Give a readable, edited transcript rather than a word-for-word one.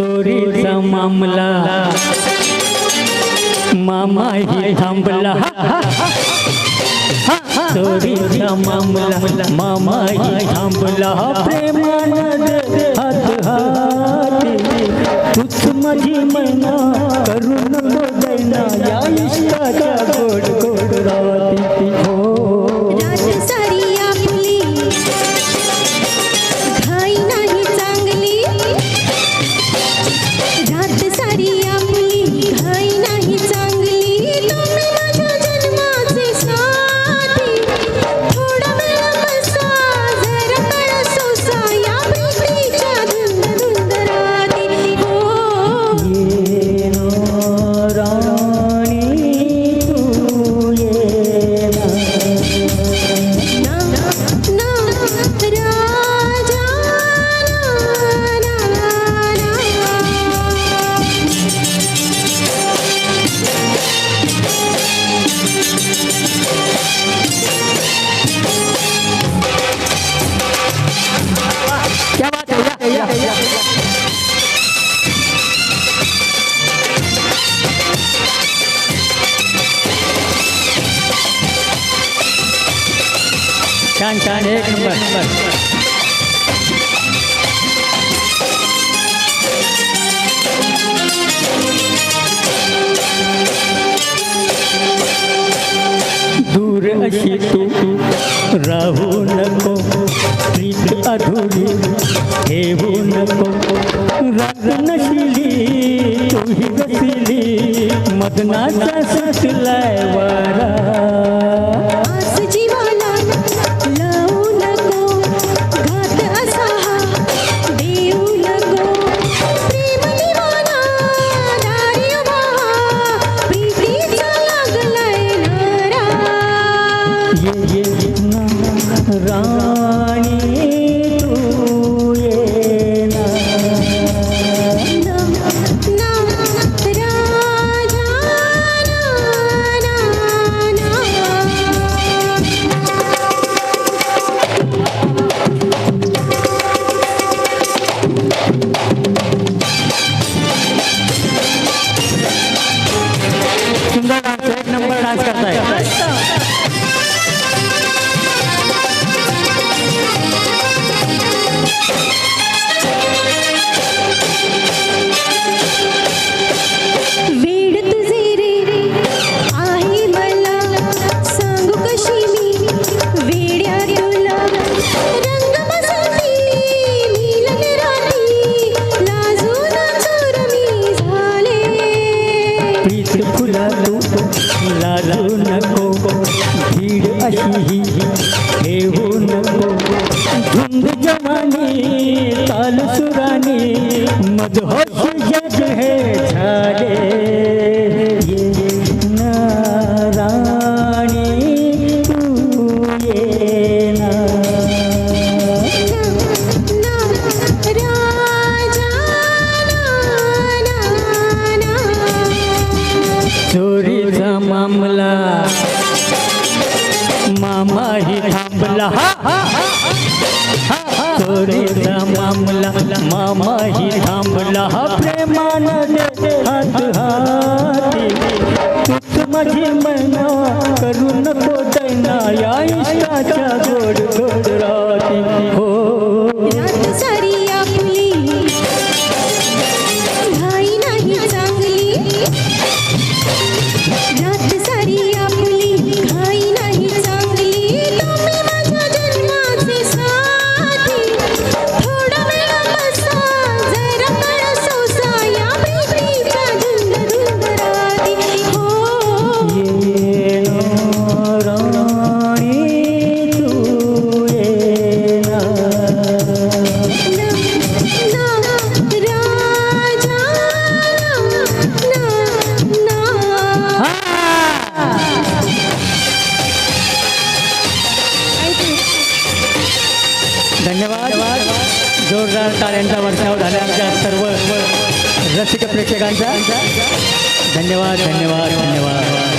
चोरीचा मामला मामाही थांबला चोरीचा मामला मामाही थांबला प्रेमानं हात हाती तूच माझी मैना करून दैना या इश्काच्या गोड गोड राती हो रात सारी आपली घाई नाही चांगली रात सारी आपली घाई नाही चांगली तुम्ही माझ्या जन्माचे साथी थोडा वेळ बसा जरा काळ सोसा या प्रीतीच्या धुंदराती हो ये नो राणी तू ये ना ना राजा ना क्या बात है या छान छान एक नंबर दूर अशी तू राहू नको प्रीत अधुरी ठेवू नको रात नशिली तूही बसली मदनाचा सुटलाय वारा आस जीवाला लावू नको घात असा हा देऊ नको प्रेम दिवाना दारी उभा प्रीतीचा लागलाय नारा ये ना राणी तू ये ना ना ना राजा सुंदर डांस एक नंबर डांस करताय वेड तुझे रे आहे मला सांगू कशी मी वेड्या तुला रंग बसती मिलन राती लाजून चोर मी झाले प्रीत फुला तू लाजू नको भीड अशी ही ठेवू नको धुंद जवानी ताल सुरानी मदहोश जग है झाले ये ना राणी तू ये ना ना राजा ना चोरीचा मामला मामाही थांबला चोरीचा मामला मामाही थांबला प्रेमानं हात हाती तूच माझी मैना करू नको दैना या इश्काच्या गोड गोड राती हो रात सारी आपली घाई नाही चांगली रात सारी आपली घाई नाही चांगली तुम्ही माझ्या जन्माचे साथी थोडा वेळ बसा जरा काळ सोसा या प्रीतीच्या धुंदराती हो ये नो राणी तू ये ना धन्यवाद जोरदार टाळ्यांचा वर्षाव झाला आमच्या सर्व रसिक प्रेक्षकांचा धन्यवाद धन्यवाद धन्यवाद